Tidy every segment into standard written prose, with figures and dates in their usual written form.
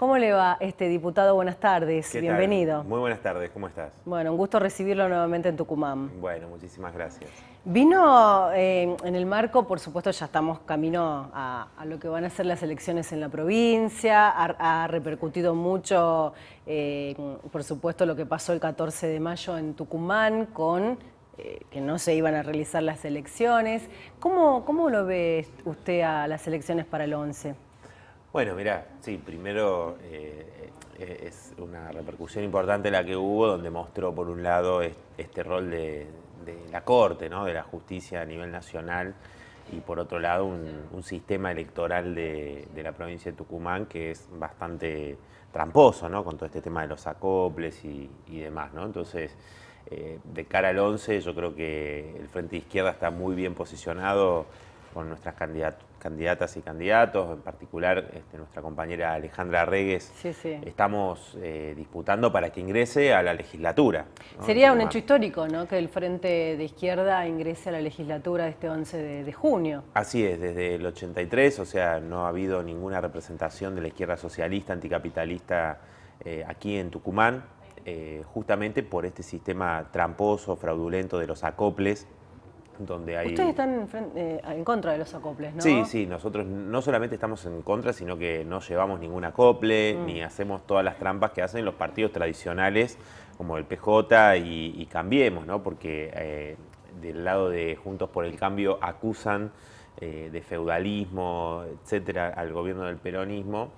¿Cómo le va, diputado? Buenas tardes, ¿Qué bienvenido. tal? Muy buenas tardes, ¿cómo estás? Bueno, un gusto recibirlo nuevamente en Tucumán. Bueno, muchísimas gracias. Vino en el marco, por supuesto, ya estamos camino a lo que van a ser las elecciones en la provincia, ha repercutido mucho, por supuesto, lo que pasó el 14 de mayo en Tucumán con que no se iban a realizar las elecciones. ¿Cómo lo ve usted a las elecciones para el 11? Bueno, mirá, sí, primero es una repercusión importante la que hubo, donde mostró por un lado este rol de la Corte, ¿no? De la justicia a nivel nacional, y por otro lado un sistema electoral de la provincia de Tucumán que es bastante tramposo, ¿no? Con todo este tema de los acoples y demás, ¿no? Entonces, de cara al 11, yo creo que el Frente de Izquierda está muy bien posicionado con nuestras candidatas y candidatos, en particular nuestra compañera Alejandra Regues. Sí, sí. Estamos disputando para que ingrese a la legislatura, ¿no? Sería un hecho histórico, ¿no?, que el Frente de Izquierda ingrese a la legislatura este 11 de junio. Así es, desde el 83, o sea, no ha habido ninguna representación de la izquierda socialista, anticapitalista aquí en Tucumán, justamente por este sistema tramposo, fraudulento de los acoples, donde hay... Ustedes están en contra de los acoples, ¿no? Sí, sí, nosotros no solamente estamos en contra, sino que no llevamos ningún acople, ni hacemos todas las trampas que hacen los partidos tradicionales, como el PJ y Cambiemos, ¿no? Porque del lado de Juntos por el Cambio acusan de feudalismo, etcétera, al gobierno del peronismo,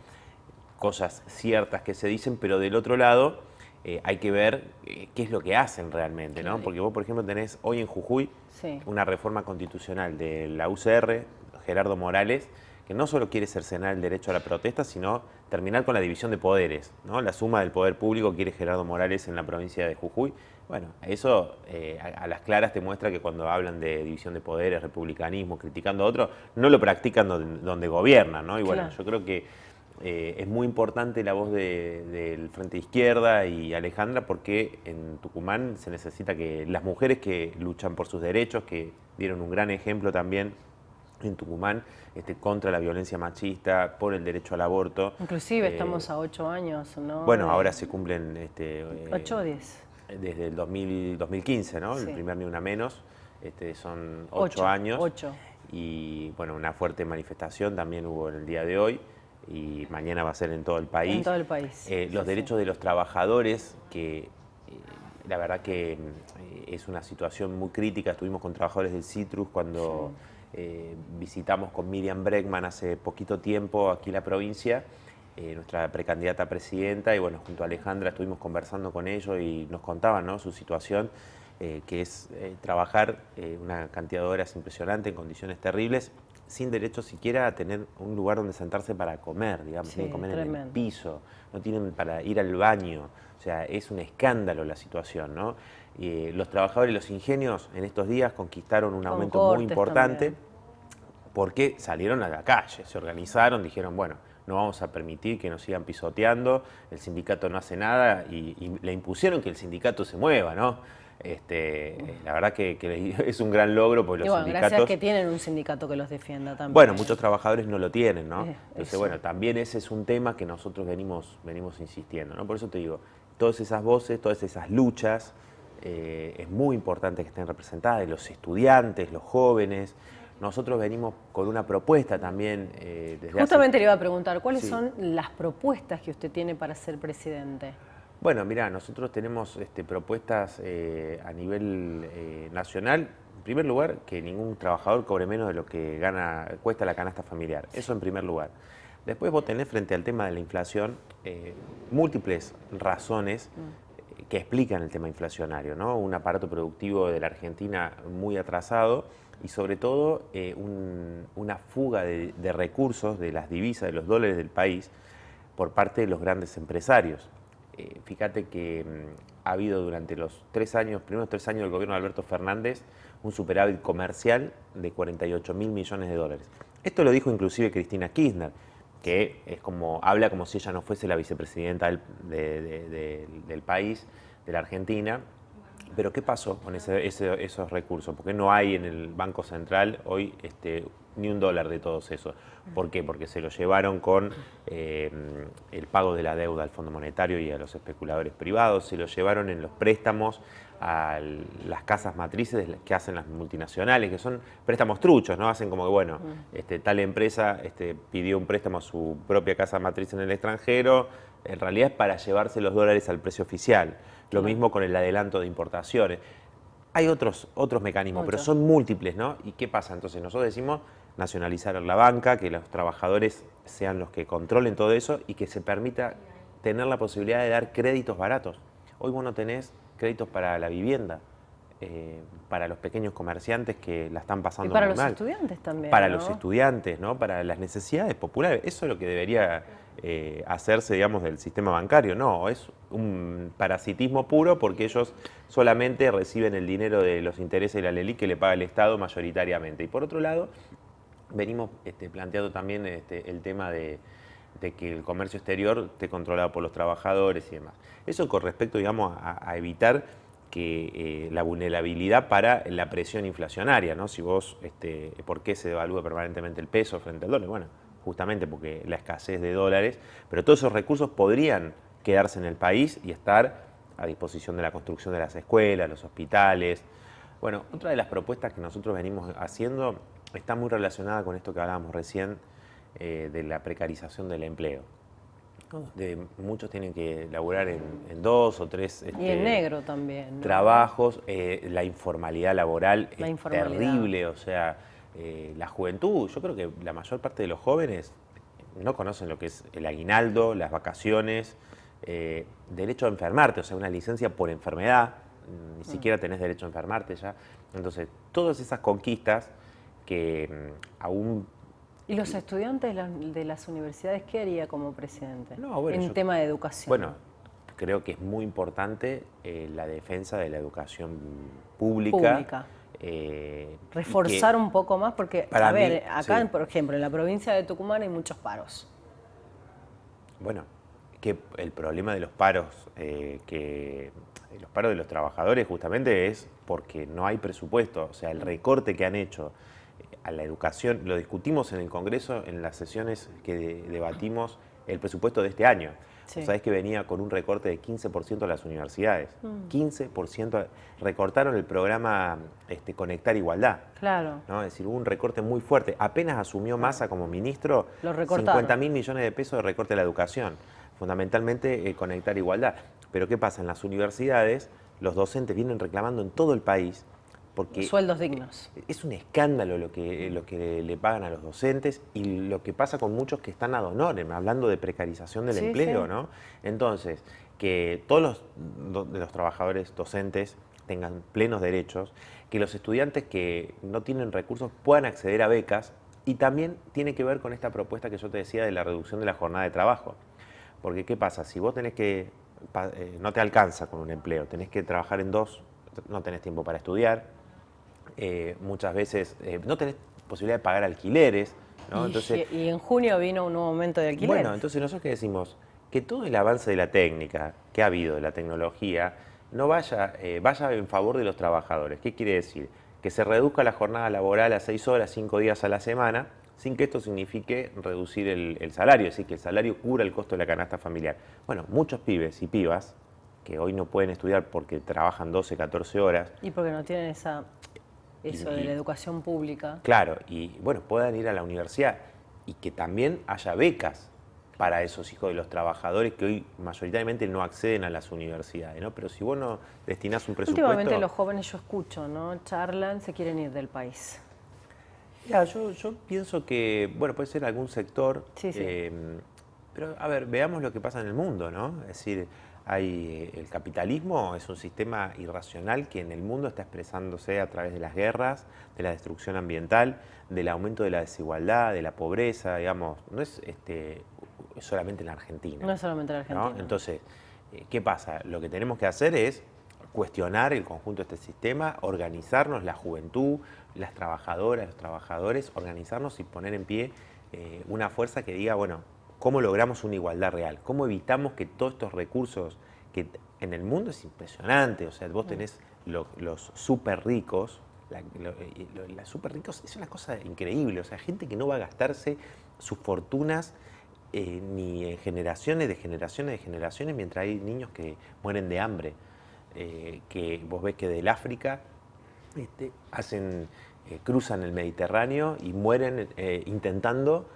cosas ciertas que se dicen, pero del otro lado hay que ver qué es lo que hacen realmente, ¿no? Porque vos, por ejemplo, tenés hoy en Jujuy una reforma constitucional de la UCR, Gerardo Morales, que no solo quiere cercenar el derecho a la protesta, sino terminar con la división de poderes, ¿no? La suma del poder público quiere Gerardo Morales en la provincia de Jujuy. Bueno, eso a las claras te muestra que cuando hablan de división de poderes, republicanismo, criticando a otros, no lo practican donde gobiernan, ¿no? Y bueno, yo creo que es muy importante la voz del Frente de Izquierda y Alejandra, porque en Tucumán se necesita que las mujeres que luchan por sus derechos, que dieron un gran ejemplo también en Tucumán, contra la violencia machista, por el derecho al aborto. Inclusive estamos a 8 años, ¿no? Bueno, ahora se cumplen... 8 o 10. Desde el 2015, ¿no? Sí. El primer Ni Una Menos, son 8 años. 8. Y bueno, una fuerte manifestación también hubo en el día de hoy, y mañana va a ser en todo el país. En todo el país. Los derechos de los trabajadores, que la verdad que es una situación muy crítica. Estuvimos con trabajadores del Citrus cuando visitamos con Miriam Bregman hace poquito tiempo aquí la provincia, nuestra precandidata a presidenta, y bueno, junto a Alejandra estuvimos conversando con ellos y nos contaban, ¿no?, su situación, que es trabajar una cantidad de horas impresionante en condiciones terribles, sin derecho siquiera a tener un lugar donde sentarse para comer, digamos, tienen que comer en el piso, no tienen para ir al baño. O sea, es un escándalo la situación, ¿no? Los trabajadores y los ingenios en estos días conquistaron un aumento muy importante porque salieron a la calle, se organizaron, dijeron, bueno, no vamos a permitir que nos sigan pisoteando, el sindicato no hace nada, y le impusieron que el sindicato se mueva, ¿no? La verdad que es un gran logro, porque los sindicatos... Gracias que tienen un sindicato que los defienda también. Bueno, muchos trabajadores no lo tienen, ¿no? Entonces, eso. bueno, también ese es un tema que nosotros venimos insistiendo, ¿no? Por eso te digo, todas esas voces, todas esas luchas, es muy importante que estén representadas, los estudiantes, los jóvenes. Nosotros venimos con una propuesta también Justamente le iba a preguntar, ¿cuáles son las propuestas que usted tiene para ser presidente? Bueno, mirá, nosotros tenemos propuestas a nivel nacional. En primer lugar, que ningún trabajador cobre menos de lo que cuesta la canasta familiar. Eso en primer lugar. Después vos tenés, frente al tema de la inflación, múltiples razones que explican el tema inflacionario, ¿no? Un aparato productivo de la Argentina muy atrasado y sobre todo una fuga de recursos, de las divisas, de los dólares del país por parte de los grandes empresarios. Fíjate que ha habido durante los primeros 3 años del gobierno de Alberto Fernández un superávit comercial de 48.000 millones de dólares. Esto lo dijo inclusive Cristina Kirchner, que habla como si ella no fuese la vicepresidenta del país, de la Argentina, Pero ¿qué pasó con esos recursos? Porque no hay en el Banco Central hoy ni $1 de todos esos. ¿Por qué? Porque se lo llevaron con el pago de la deuda al Fondo Monetario y a los especuladores privados, se lo llevaron en los préstamos a las casas matrices que hacen las multinacionales, que son préstamos truchos, ¿no? Hacen como que, bueno, tal empresa pidió un préstamo a su propia casa matriz en el extranjero, en realidad es para llevarse los dólares al precio oficial. Lo mismo con el adelanto de importaciones. Hay otros mecanismos, pero son múltiples, ¿no? ¿Y qué pasa? Entonces nosotros decimos nacionalizar la banca, que los trabajadores sean los que controlen todo eso y que se permita tener la posibilidad de dar créditos baratos. Hoy vos no tenés créditos para la vivienda, para los pequeños comerciantes que la están pasando muy mal. Y para los estudiantes también, para ¿no? los estudiantes, ¿no? Para las necesidades populares. Eso es lo que debería hacerse, digamos, del sistema bancario. No, es un parasitismo puro porque ellos solamente reciben el dinero de los intereses de la LELIQ que le paga el Estado mayoritariamente. Y por otro lado, venimos planteando también el tema de que el comercio exterior esté controlado por los trabajadores y demás. Eso con respecto, digamos, a evitar que la vulnerabilidad para la presión inflacionaria, ¿no? Si vos, ¿por qué se devalúa permanentemente el peso frente al dólar? Bueno, justamente porque la escasez de dólares, pero todos esos recursos podrían quedarse en el país y estar a disposición de la construcción de las escuelas, los hospitales. Bueno, otra de las propuestas que nosotros venimos haciendo está muy relacionada con esto que hablábamos recién, de la precarización del empleo. Muchos tienen que laburar en 2 o 3 y en negro también, ¿no? Trabajos, la informalidad laboral es terrible, o sea, la juventud, yo creo que la mayor parte de los jóvenes no conocen lo que es el aguinaldo, las vacaciones, derecho a enfermarte, o sea, una licencia por enfermedad, ni siquiera tenés derecho a enfermarte ya. Entonces, todas esas conquistas que aún... ¿Y los estudiantes de las universidades qué haría como presidente en tema de educación? Bueno, creo que es muy importante la defensa de la educación pública. Reforzar un poco más, porque, a ver, acá, sí, por ejemplo, en la provincia de Tucumán hay muchos paros. Bueno, que el problema de los paros, los paros de los trabajadores justamente es porque no hay presupuesto, o sea, el recorte que han hecho a la educación, lo discutimos en el Congreso en las sesiones que debatimos el presupuesto de este año. Sí. Sabés que venía con un recorte de 15% a las universidades. 15% recortaron el programa Conectar Igualdad. Claro. ¿No? Es decir, hubo un recorte muy fuerte. Apenas asumió Massa como ministro, 50.000 millones de pesos de recorte a la educación. Fundamentalmente Conectar Igualdad. Pero ¿qué pasa? En las universidades los docentes vienen reclamando en todo el país porque sueldos dignos. Es un escándalo lo que le pagan a los docentes y lo que pasa con muchos que están ad honorem, hablando de precarización del empleo, sí. ¿No? Entonces, que todos los trabajadores docentes tengan plenos derechos, que los estudiantes que no tienen recursos puedan acceder a becas, y también tiene que ver con esta propuesta que yo te decía de la reducción de la jornada de trabajo. Porque, ¿qué pasa? Si vos tenés que, no te alcanza con un empleo, tenés que trabajar en 2, no tenés tiempo para estudiar, muchas veces no tenés posibilidad de pagar alquileres, ¿no? Y en junio vino un nuevo aumento de alquileres. Bueno, entonces nosotros que decimos que todo el avance de la técnica que ha habido, de la tecnología, no vaya en favor de los trabajadores. ¿Qué quiere decir? Que se reduzca la jornada laboral a 6 horas, 5 días a la semana, sin que esto signifique reducir el salario, es decir, que el salario cubra el costo de la canasta familiar. Bueno, muchos pibes y pibas que hoy no pueden estudiar porque trabajan 12, 14 horas. Y porque no tienen eso de la educación pública. Claro, y bueno, puedan ir a la universidad y que también haya becas para esos hijos de los trabajadores que hoy mayoritariamente no acceden a las universidades, ¿no? Pero si vos no destinás un presupuesto... Últimamente los jóvenes, yo escucho, ¿no? Charlan, se quieren ir del país. Ya, yo pienso que, bueno, puede ser algún sector, sí. Pero a ver, veamos lo que pasa en el mundo, ¿no? Es decir, el capitalismo es un sistema irracional que en el mundo está expresándose a través de las guerras, de la destrucción ambiental, del aumento de la desigualdad, de la pobreza, digamos, no es solamente en la Argentina. No es solamente en la Argentina. ¿No? Entonces, ¿qué pasa? Lo que tenemos que hacer es cuestionar el conjunto de este sistema, organizarnos, la juventud, las trabajadoras, los trabajadores, organizarnos y poner en pie una fuerza que diga, bueno, ¿cómo logramos una igualdad real? ¿Cómo evitamos que todos estos recursos que en el mundo es impresionante? O sea, vos tenés los súper ricos, las súper ricos es una cosa increíble, o sea, gente que no va a gastarse sus fortunas ni en generaciones de generaciones de generaciones, mientras hay niños que mueren de hambre, que vos ves que del África cruzan el Mediterráneo y mueren intentando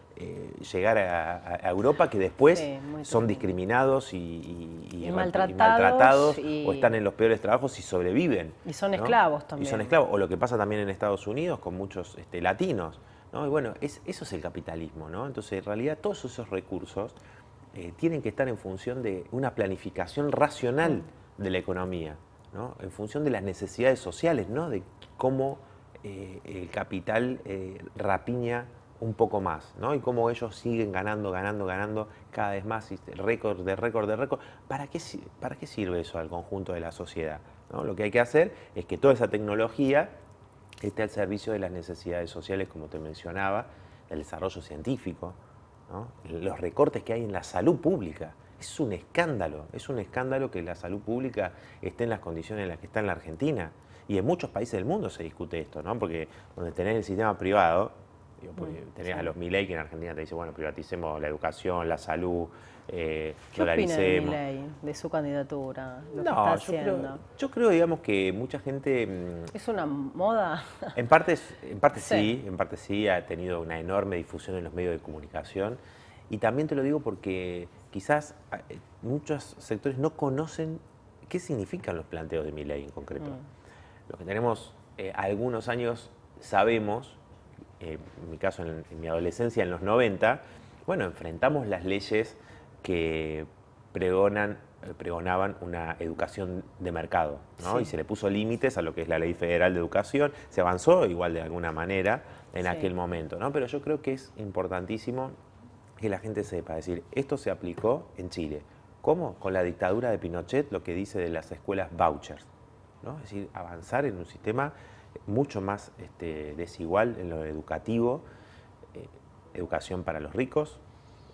llegar a Europa, que después Sí, son discriminados y maltratados o están en los peores trabajos y sobreviven. Y son ¿no? esclavos también. Y son esclavos, o lo que pasa también en Estados Unidos con muchos latinos, ¿no? Y bueno, eso es el capitalismo, ¿no? Entonces, en realidad, todos esos recursos tienen que estar en función de una planificación racional de la economía, ¿no? En función de las necesidades sociales, ¿no? De cómo el capital rapiña un poco más, ¿no? Y cómo ellos siguen ganando cada vez más, récord de récord de récord. ¿Para qué sirve eso al conjunto de la sociedad? ¿No? Lo que hay que hacer es que toda esa tecnología esté al servicio de las necesidades sociales, como te mencionaba, del desarrollo científico, ¿no? Los recortes que hay en la salud pública. Es un escándalo que la salud pública esté en las condiciones en las que está en la Argentina. Y en muchos países del mundo se discute esto, ¿no? Porque donde tenés el sistema privado, porque tenés a los Milei que en Argentina te dicen, bueno, privaticemos la educación, la salud, ¿Qué dolaricemos. opina de Milei, de su candidatura, lo que está haciendo? Yo creo, digamos, que mucha gente... ¿Es una moda? En parte Sí. sí, ha tenido una enorme difusión en los medios de comunicación. Y también te lo digo porque quizás muchos sectores no conocen qué significan los planteos de Milei en concreto. Los que tenemos algunos años sabemos, en mi caso en mi adolescencia, en los 90, bueno, enfrentamos las leyes que pregonaban una educación de mercado, ¿no? Sí. Y se le puso límites a lo que es la Ley Federal de Educación. Se avanzó igual de alguna manera en aquel momento, ¿no? Pero yo creo que es importantísimo que la gente sepa, es decir, esto se aplicó en Chile. ¿Cómo? Con la dictadura de Pinochet, lo que dice de las escuelas vouchers, ¿no? Es decir, avanzar en un sistema mucho más desigual en lo educativo, educación para los ricos,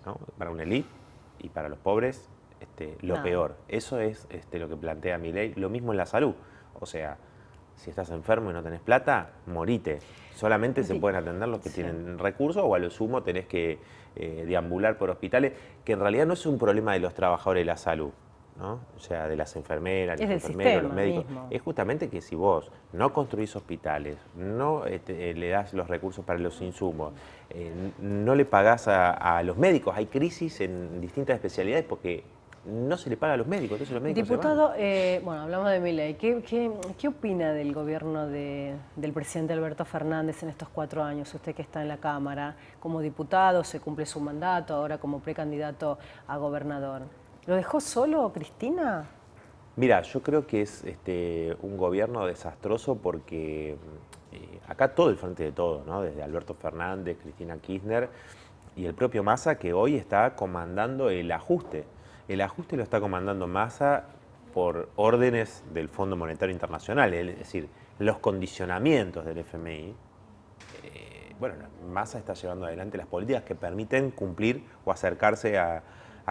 ¿no? Para una élite, y para los pobres lo peor. Eso es lo que plantea Milei. Lo mismo en la salud. O sea, si estás enfermo y no tenés plata, morite. Solamente se pueden atender los que tienen recursos, o a lo sumo tenés que deambular por hospitales, que en realidad no es un problema de los trabajadores de la salud, ¿no? O sea, de las enfermeras, los enfermeros, los médicos. Mismo. Es justamente que si vos no construís hospitales, no le das los recursos para los insumos, no le pagás a los médicos, hay crisis en distintas especialidades porque no se le paga a los médicos, entonces los médicos Diputado, se van. bueno, hablamos de Milei. ¿Qué opina del gobierno del presidente Alberto Fernández en estos 4 años? Usted que está en la Cámara, como diputado, se cumple su mandato, ahora como precandidato a gobernador. ¿Lo dejó solo, Cristina? Mira, yo creo que es un gobierno desastroso porque acá todo el frente de todo, ¿no? Desde Alberto Fernández, Cristina Kirchner y el propio Massa, que hoy está comandando el ajuste. El ajuste lo está comandando Massa por órdenes del Fondo Monetario Internacional, es decir, los condicionamientos del FMI. Bueno, Massa está llevando adelante las políticas que permiten cumplir o acercarse a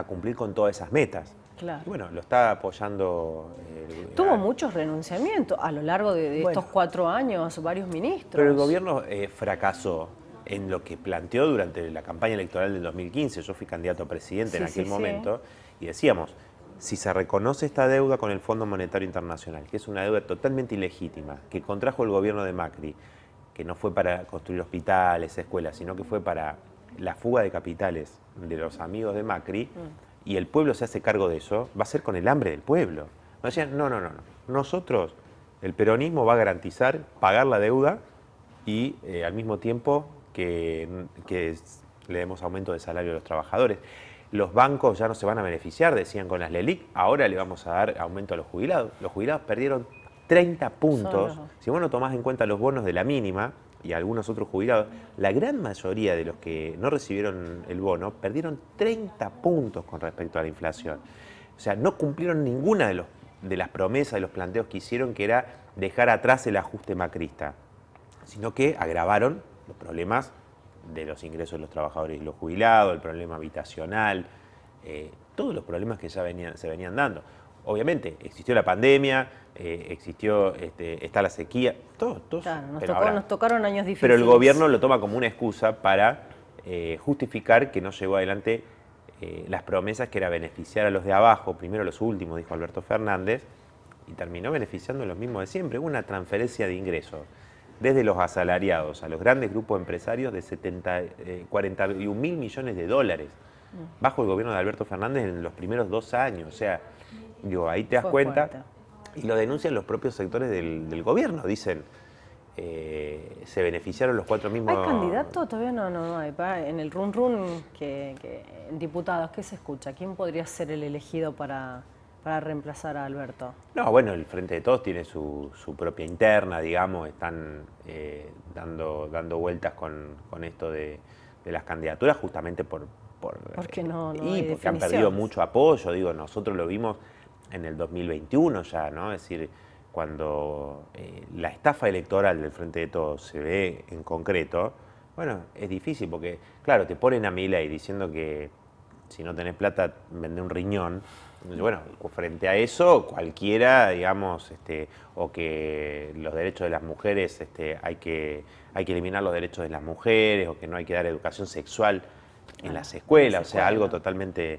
cumplir con todas esas metas. Claro. Y bueno, lo está apoyando. Tuvo muchos renunciamientos a lo largo de estos 4 años, varios ministros. Pero el gobierno fracasó en lo que planteó durante la campaña electoral del 2015. Yo fui candidato a presidente en aquel momento y decíamos, si se reconoce esta deuda con el Fondo Monetario Internacional, que es una deuda totalmente ilegítima, que contrajo el gobierno de Macri, que no fue para construir hospitales, escuelas, sino que fue para la fuga de capitales de los amigos de Macri, y el pueblo se hace cargo de eso, va a ser con el hambre del pueblo. No decían, no. Nosotros, el peronismo va a garantizar pagar la deuda y al mismo tiempo que le demos aumento de salario a los trabajadores. Los bancos ya no se van a beneficiar, decían con las LELIC, ahora le vamos a dar aumento a los jubilados. Los jubilados perdieron 30 puntos. Si vos no tomás en cuenta los bonos de la mínima y algunos otros jubilados, la gran mayoría de los que no recibieron el bono perdieron 30 puntos con respecto a la inflación. O sea, no cumplieron ninguna de las promesas, de los planteos que hicieron, que era dejar atrás el ajuste macrista, sino que agravaron los problemas de los ingresos de los trabajadores y los jubilados, el problema habitacional, todos los problemas que ya se venían dando. obviamente, existió la pandemia, está la sequía, todo. Claro, Pero nos tocaron años difíciles. pero el gobierno lo toma como una excusa para justificar que no llevó adelante las promesas que era beneficiar a los de abajo, primero a los últimos, dijo Alberto Fernández, y terminó beneficiando a los mismos de siempre. Hubo una transferencia de ingresos desde los asalariados a los grandes grupos empresarios de 41 mil millones de dólares bajo el gobierno de Alberto Fernández en los primeros 2 años. O sea, digo, ahí te das cuenta. Fuerte. Y lo denuncian los propios sectores del gobierno. Dicen, se beneficiaron los 4 mismos... ¿Hay candidato? Todavía no hay. En el run en diputados, ¿qué se escucha? ¿Quién podría ser el elegido para reemplazar a Alberto? No, bueno, el Frente de Todos tiene su propia interna, digamos, están dando vueltas con esto de las candidaturas justamente porque porque han perdido mucho apoyo. Digo, nosotros lo vimos en el 2021 ya, ¿no? Es decir, cuando la estafa electoral del Frente de Todos se ve en concreto, bueno, es difícil porque, claro, te ponen a Milei diciendo que si no tenés plata, vende un riñón. Bueno, frente a eso, cualquiera, digamos, o que los derechos de las mujeres, hay que eliminar los derechos de las mujeres, o que no hay que dar educación sexual en las escuelas, o sea, algo totalmente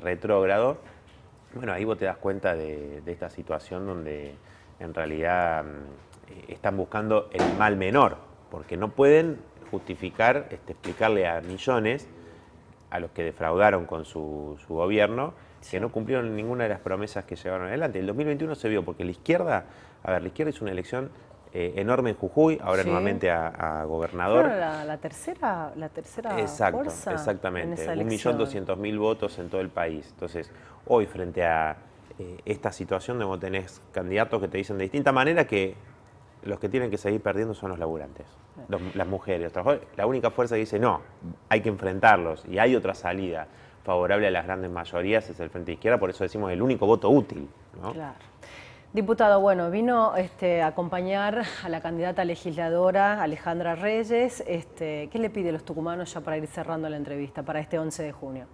retrógrado. Bueno, ahí vos te das cuenta de esta situación donde en realidad están buscando el mal menor, porque no pueden justificar, explicarle a millones a los que defraudaron con su gobierno, que no cumplieron ninguna de las promesas que llevaron adelante. El 2021 se vio porque la izquierda hizo una elección enorme en Jujuy, ahora nuevamente a gobernador. Fueron la tercera fuerza. Exactamente, 1.200.000 votos en todo el país. Entonces, hoy frente a esta situación donde vos tenés candidatos que te dicen de distinta manera que los que tienen que seguir perdiendo son los laburantes, las mujeres, los trabajadores. La única fuerza que dice no, hay que enfrentarlos y hay otra salida favorable a las grandes mayorías es el Frente de Izquierda, por eso decimos el único voto útil, ¿no? Claro. Diputado, bueno, vino a acompañar a la candidata legisladora Alejandra Reyes. ¿Qué le pide a los tucumanos ya para ir cerrando la entrevista, para este 11 de junio?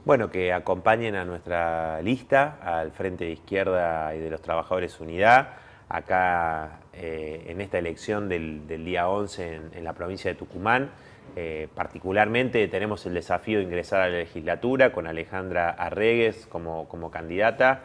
Bueno, que acompañen a nuestra lista, al Frente de Izquierda y de los Trabajadores Unidad, acá en esta elección del día 11 en la provincia de Tucumán. Particularmente tenemos el desafío de ingresar a la legislatura con Alejandra Arregues como candidata,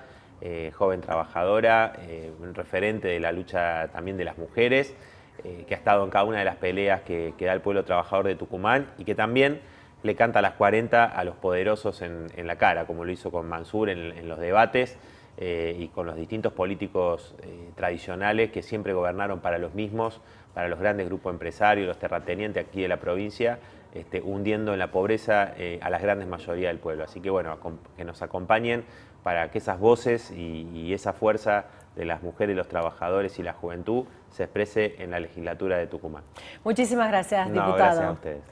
joven trabajadora, un referente de la lucha también de las mujeres, que ha estado en cada una de las peleas que da el pueblo trabajador de Tucumán y que también le canta a las 40 a los poderosos en la cara, como lo hizo con Mansur en los debates y con los distintos políticos tradicionales que siempre gobernaron para los mismos, para los grandes grupos empresarios, los terratenientes aquí de la provincia, hundiendo en la pobreza a las grandes mayorías del pueblo. Así que bueno, que nos acompañen para que esas voces y esa fuerza de las mujeres, los trabajadores y la juventud se exprese en la legislatura de Tucumán. Muchísimas gracias, diputado. Gracias a ustedes.